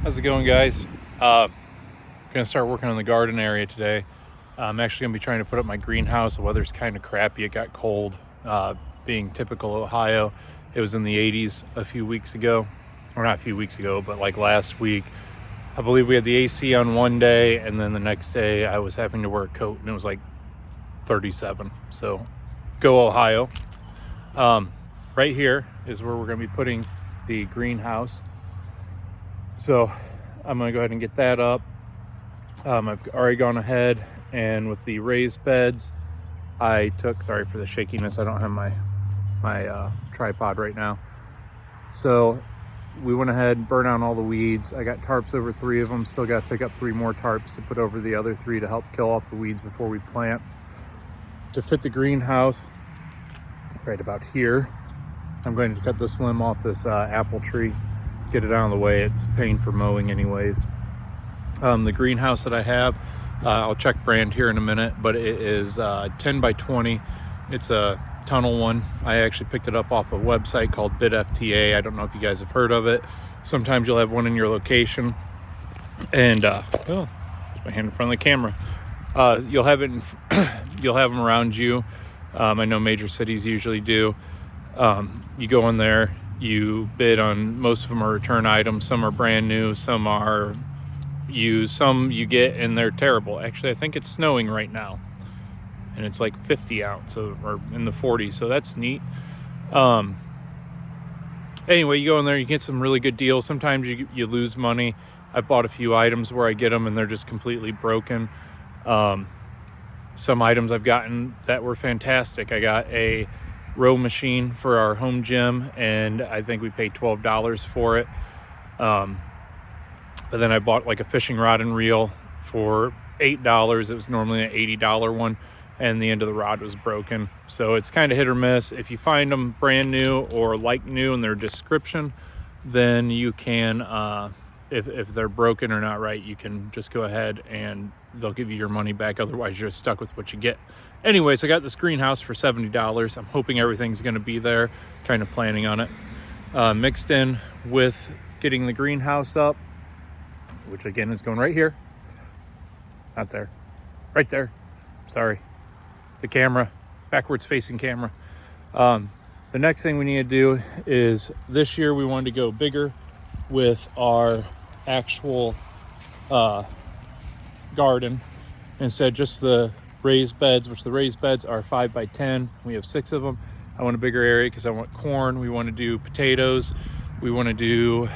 How's it going, guys? Gonna start working on the garden area today. I'm actually gonna be trying to put up my greenhouse. The weather's kind of crappy. It got cold. Being typical Ohio, it was in the 80s a few weeks ago, or not a few weeks ago, but like last week. I believe we had the AC on one day, and then the next day I was having to wear a coat, and it was like 37. So, go Ohio. Right here is where we're gonna be putting the greenhouse. So I'm going to go ahead and get that up. I've already gone ahead and with the raised beds, I took, sorry for the shakiness, I don't have my tripod right now. So we went ahead and burned out all the weeds. I got tarps over 3 of them. Still got to pick up 3 more tarps to put over the other 3 to help kill off the weeds before we plant. To fit the greenhouse right about here, I'm going to cut this limb off this apple tree, get it out of the way. It's a pain for mowing anyways. The greenhouse that I have, I'll check brand here in a minute, but it is 10 by 20. It's a tunnel one. I actually picked it up off a website called BidFTA. I don't know if you guys have heard of it. Sometimes you'll have one in your location, and oh, my hand in front of the camera. You'll have it. You'll have them around you. I know major cities usually do. You go in there. You bid on, most of them are return items. Some are brand new, some are used, some you get and they're terrible. Actually, I think it's snowing right now and it's like 50 out, so, or in the 40s, so that's neat. Anyway, you go in there, you get some really good deals. Sometimes you lose money. I've bought a few items where I get them and they're just completely broken. Some items I've gotten that were fantastic. I got a row machine for our home gym, and I think we paid $12 for it. But then I bought like a fishing rod and reel for $8. It was normally an $80 one, and the end of the rod was broken. So it's kind of hit or miss. If you find them brand new or like new in their description, then you can, if they're broken or not right, you can just go ahead and they'll give you your money back. Otherwise, you're just stuck with what you get. Anyways, I got this greenhouse for $70. I'm hoping everything's going to be there, kind of planning on it. Mixed in with getting the greenhouse up, which again is going right here. Not there. Right there. Sorry. The camera. Backwards facing camera. The next thing we need to do is, this year we wanted to go bigger with our actual garden instead just the raised beds, which the raised beds are 5 by 10. We have 6 of them. I want a bigger area because I want corn. We want to do potatoes. We want to do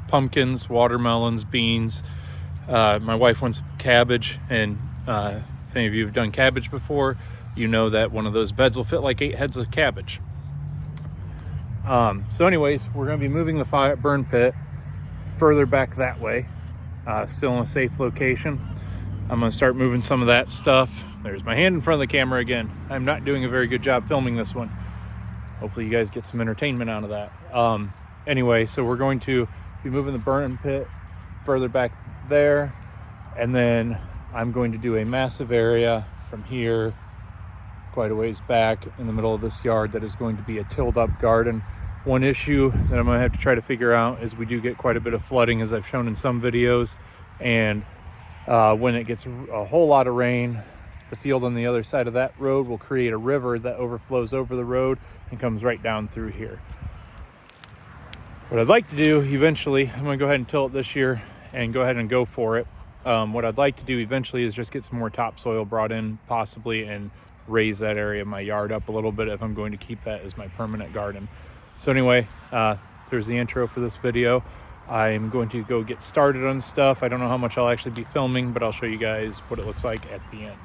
pumpkins, watermelons, beans. My wife wants cabbage, and if any of you have done cabbage before, you know that one of those beds will fit like 8 heads of cabbage. So anyways, we're going to be moving the burn pit further back that way, still in a safe location. I'm going to start moving some of that stuff. There's my hand in front of the camera again. I'm not doing a very good job filming this one. Hopefully you guys get some entertainment out of that. Anyway, so we're going to be moving the burn pit further back there. And then I'm going to do a massive area from here quite a ways back in the middle of this yard that is going to be a tilled up garden. One issue that I'm going to have to try to figure out is we do get quite a bit of flooding, as I've shown in some videos. And when it gets a whole lot of rain, the field on the other side of that road will create a river that overflows over the road and comes right down through here. What I'd like to do eventually, I'm going to go ahead and till it this year and go ahead and go for it. What I'd like to do eventually is just get some more topsoil brought in possibly and raise that area of my yard up a little bit if I'm going to keep that as my permanent garden. So anyway, there's the intro for this video. I'm going to go get started on stuff. I don't know how much I'll actually be filming, but I'll show you guys what it looks like at the end.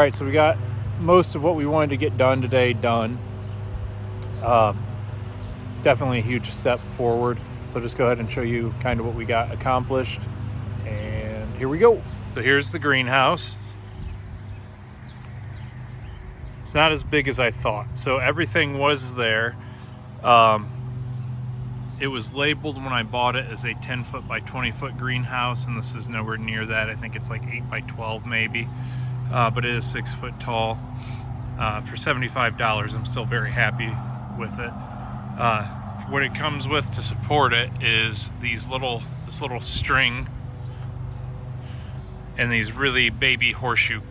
right, so we got most of what we wanted to get done today done. Definitely a huge step forward. So just go ahead and show you kind of what we got accomplished. And here we go. So here's the greenhouse. It's not as big as I thought. So everything was there. It was labeled when I bought it as a 10 foot by 20 foot greenhouse, and this is nowhere near that. I think it's like 8 by 12 maybe, but it is 6 foot tall. For $75, I'm still very happy with it. What it comes with to support it is this little string and these really baby horseshoe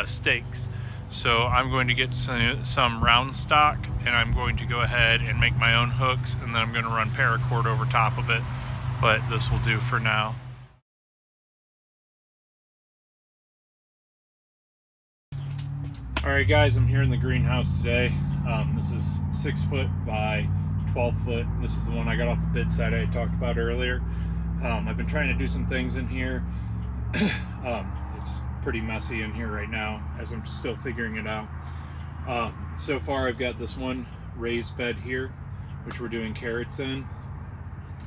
stakes. So I'm going to get some round stock, and I'm going to go ahead and make my own hooks, and then I'm going to run paracord over top of it, but this will do for now. Alright guys, I'm here in the greenhouse today. This is 6 foot by 12 foot. This is the one I got off the bid site I talked about earlier. I've been trying to do some things in here. It's pretty messy in here right now as I'm still figuring it out. So far I've got this one raised bed here, which we're doing carrots in.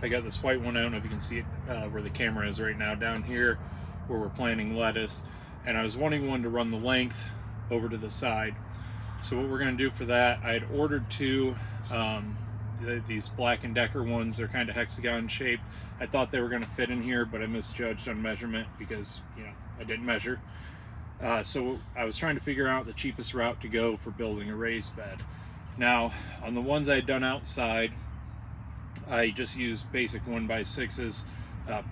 I got this white one, I don't know if you can see it where the camera is right now, down here where we're planting lettuce. And I was wanting one to run the length over to the side. So what we're going to do for that, I had ordered two these Black & Decker ones. They're kind of hexagon shaped. I thought they were going to fit in here, but I misjudged on measurement because, you know, I didn't measure. So I was trying to figure out the cheapest route to go for building a raised bed. Now, on the ones I had done outside, I just used basic 1x6s,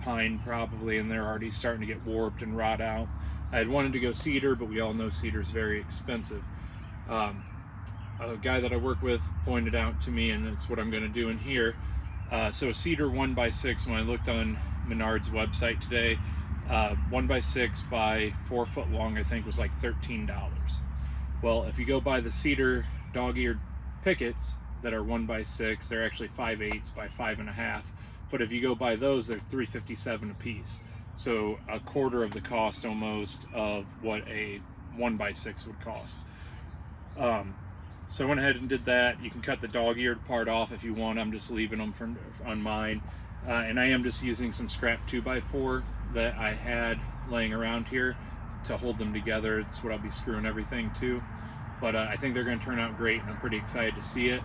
pine probably, and they're already starting to get warped and rot out. I had wanted to go cedar, but we all know cedar is very expensive. A guy that I work with pointed out to me, and that's what I'm going to do in here. So a cedar 1x6, when I looked on Menard's website today, 1x6 by 4 foot long, I think was like $13. Well, if you go by the cedar dog-eared pickets that are 1x6, they're actually 5/8 by 5.5. But if you go by those, they're $3.57 a piece. So a quarter of the cost almost of what a 1x6 would cost. So I went ahead and did that. You can cut the dog-eared part off if you want. I'm just leaving them on mine. And I am just using some scrap 2x4 that I had laying around here to hold them together. It's what I'll be screwing everything to. But I think they're going to turn out great, and I'm pretty excited to see it.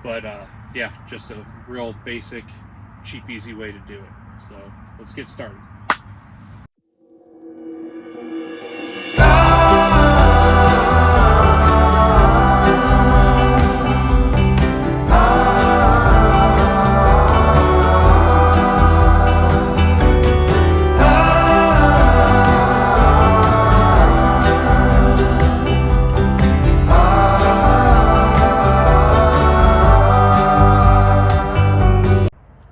But yeah, just a real basic, cheap, easy way to do it. So let's get started.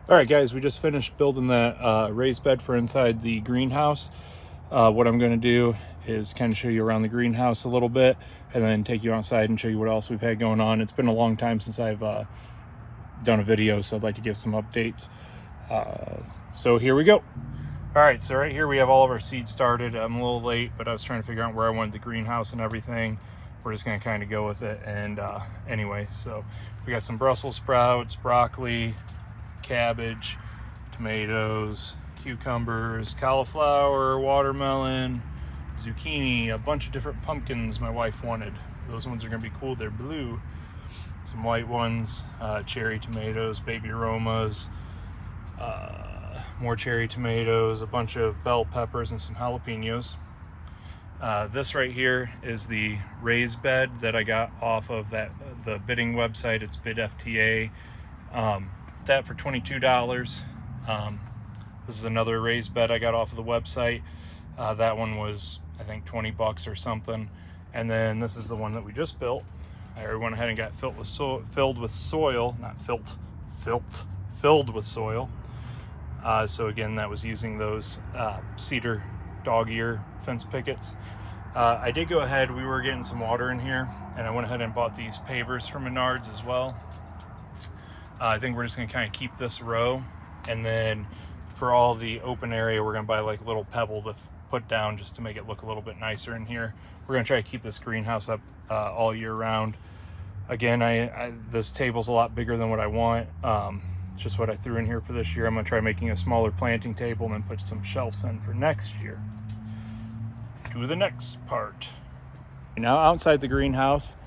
Alright guys, we just finished building that raised bed for inside the greenhouse. What I'm going to do is kind of show you around the greenhouse a little bit, and then take you outside and show you what else we've had going on. It's been a long time since I've done a video, so I'd like to give some updates. So here we go. Alright, so right here we have all of our seeds started. I'm a little late, but I was trying to figure out where I wanted the greenhouse and everything. We're just going to kind of go with it. And anyway, so we got some Brussels sprouts, broccoli, cabbage, tomatoes, cucumbers, cauliflower, watermelon, zucchini, a bunch of different pumpkins my wife wanted. Those ones are going to be cool. They're blue. Some white ones, cherry tomatoes, baby aromas, more cherry tomatoes, a bunch of bell peppers, and some jalapenos. This right here is the raised bed that I got off of the bidding website. It's Bid FTA. That for $22. This is another raised bed I got off of the website. That one was, I think, 20 bucks or something. And then this is the one that we just built. I went ahead and got filled with soil. So again, that was using those cedar dog ear fence pickets. I did go ahead, we were getting some water in here, and I went ahead and bought these pavers from Menards as well. I think we're just going to kind of keep this row, and then for all the open area, we're going to buy like little pebble put down just to make it look a little bit nicer in here. We're gonna try to keep this greenhouse up all year round. Again, this table's a lot bigger than what I want. Just what I threw in here for this year. I'm gonna try making a smaller planting table and then put some shelves in for next year. To the next part. Now outside the greenhouse,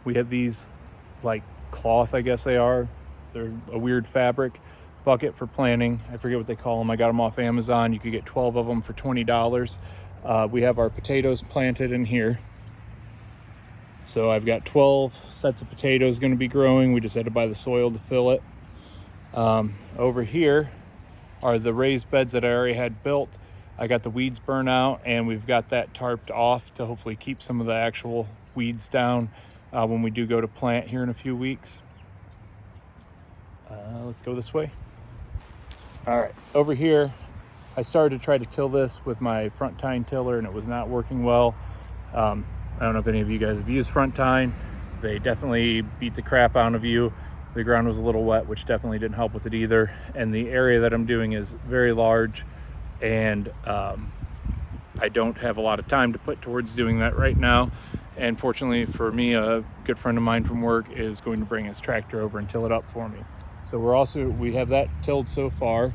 we have these like cloth, I guess they are. They're a weird fabric bucket for planting. I forget what they call them. I got them off Amazon. You could get 12 of them for $20. We have our potatoes planted in here. So I've got 12 sets of potatoes going to be growing. We just had to buy the soil to fill it. Over here are the raised beds that I already had built. I got the weeds burn out, and we've got that tarped off to hopefully keep some of the actual weeds down when we do go to plant here in a few weeks. Let's go this way. All right, over here, I started to try to till this with my front tine tiller, and it was not working well. I don't know if any of you guys have used front tine. They definitely beat the crap out of you. The ground was a little wet, which definitely didn't help with it either. And the area that I'm doing is very large, and I don't have a lot of time to put towards doing that right now. And fortunately for me, a good friend of mine from work is going to bring his tractor over and till it up for me. So we have that tilled so far.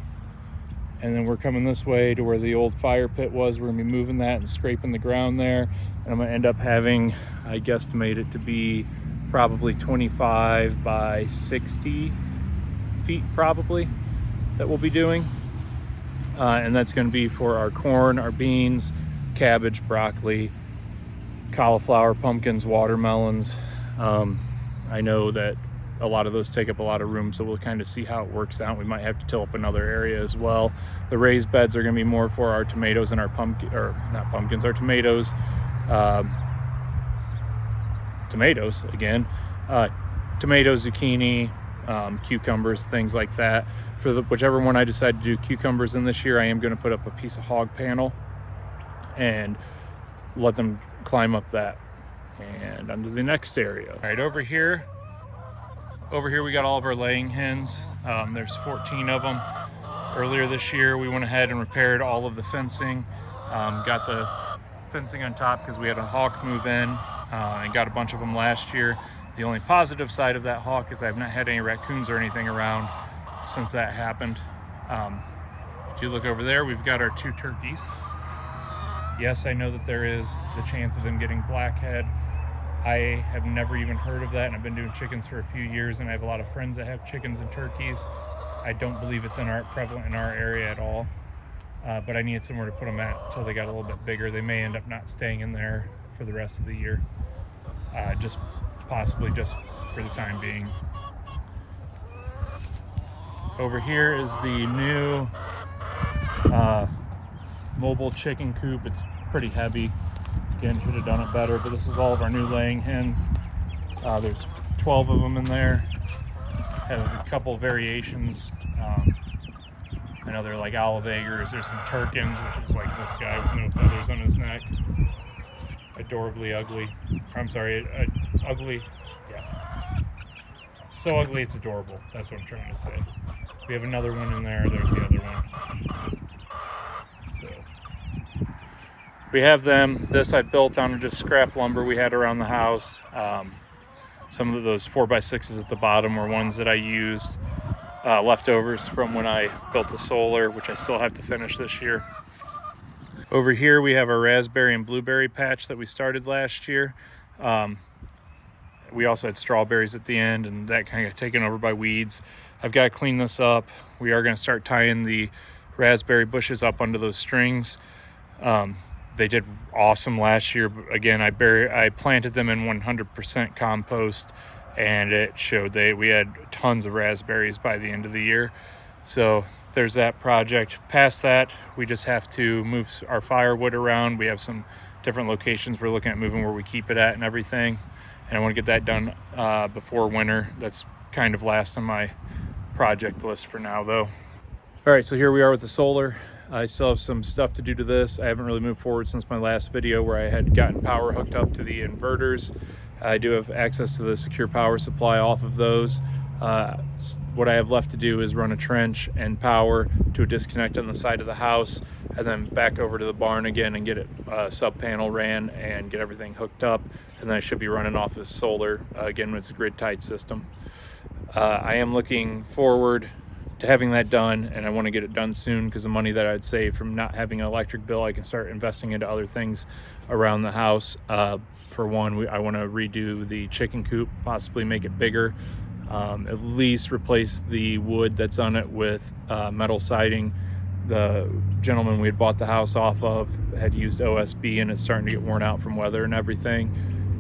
And then we're coming this way to where the old fire pit was. We're gonna be moving that and scraping the ground there. And I'm gonna end up having, I guesstimate it to be probably 25 by 60 feet probably that we'll be doing. And that's gonna be for our corn, our beans, cabbage, broccoli, cauliflower, pumpkins, watermelons. I know that a lot of those take up a lot of room, so we'll kind of see how it works out. We might have to till up another area as well. The raised beds are going to be more for our tomatoes and our our tomatoes. Tomatoes again, tomatoes, zucchini, cucumbers, things like that. For whichever one I decide to do cucumbers in this year, I am going to put up a piece of hog panel and let them climb up that. And onto the next area. All right, over here we got all of our laying hens. There's 14 of them. Earlier this year, we went ahead and repaired all of the fencing. Got the fencing on top because we had a hawk move in, and got a bunch of them last year. The only positive side of that hawk is I've not had any raccoons or anything around since that happened. If you look over there, we've got our 2 turkeys. Yes, I know that there is the chance of them getting blackhead. I have never even heard of that, and I've been doing chickens for a few years, and I have a lot of friends that have chickens and turkeys. I don't believe it's prevalent in our area at all, but I needed somewhere to put them at until they got a little bit bigger. They may end up not staying in there for the rest of the year, just possibly just for the time being. Over here is the new mobile chicken coop. It's pretty heavy. Again, should have done it better, but this is all of our new laying hens. There's 12 of them in there. Have a couple of variations. I know they're like olive eggers. There's some Turkins, which is like this guy with no feathers on his neck. Adorably ugly. I'm sorry, ugly. Yeah. So ugly it's adorable. That's what I'm trying to say. We have another one in there. There's the other one. So we have them. This I built on just scrap lumber we had around the house. Some of those 4x6s at the bottom were ones that I used, leftovers from when I built the solar, which I still have to finish this year. Over here we have our raspberry and blueberry patch that we started last year. We also had strawberries at the end, and that kind of got taken over by weeds. I've got to clean this up. We are going to start tying the raspberry bushes up onto those strings. They did awesome last year. Again, I planted them in 100% compost, and it showed we had tons of raspberries by the end of the year. So there's that project. Past that, we just have to move our firewood around. We have some different locations we're looking at moving where we keep it at and everything. And I want to get that done before winter. That's kind of last on my project list for now, though. All right, so here we are with the solar. I still have some stuff to do to this. I haven't really moved forward since my last video where I had gotten power hooked up to the inverters. I do have access to the secure power supply off of those. what I have left to do is run a trench and power to a disconnect on the side of the house, and then back over to the barn again and get it sub panel ran and get everything hooked up, and then I should be running off of solar. Again, it's a grid tied system. I am looking forward to having that done, and I want to get it done soon because the money that I'd save from not having an electric bill, I can start investing into other things around the house. For one, I want to redo the chicken coop, possibly make it bigger, at least replace the wood that's on it with metal siding. The gentleman we had bought the house off of had used OSB, and it's starting to get worn out from weather and everything.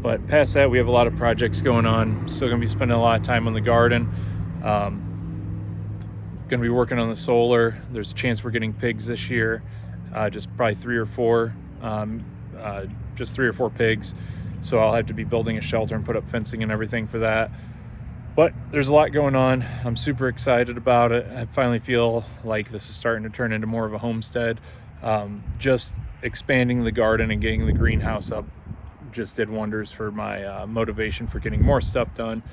But past that, we have a lot of projects going on. Still gonna be spending a lot of time on the garden. Gonna be working on the solar. There's a chance we're getting pigs this year, just probably 3 or 4, just 3 or 4 pigs. So I'll have to be building a shelter and put up fencing and everything for that. But there's a lot going on. I'm super excited about it. I finally feel like this is starting to turn into more of a homestead. Just expanding the garden and getting the greenhouse up just did wonders for my motivation for getting more stuff done.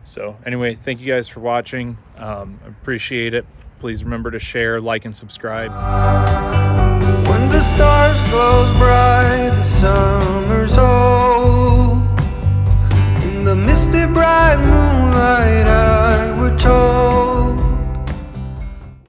So anyway, thank you guys for watching. I appreciate it. Please remember to share, like, and subscribe.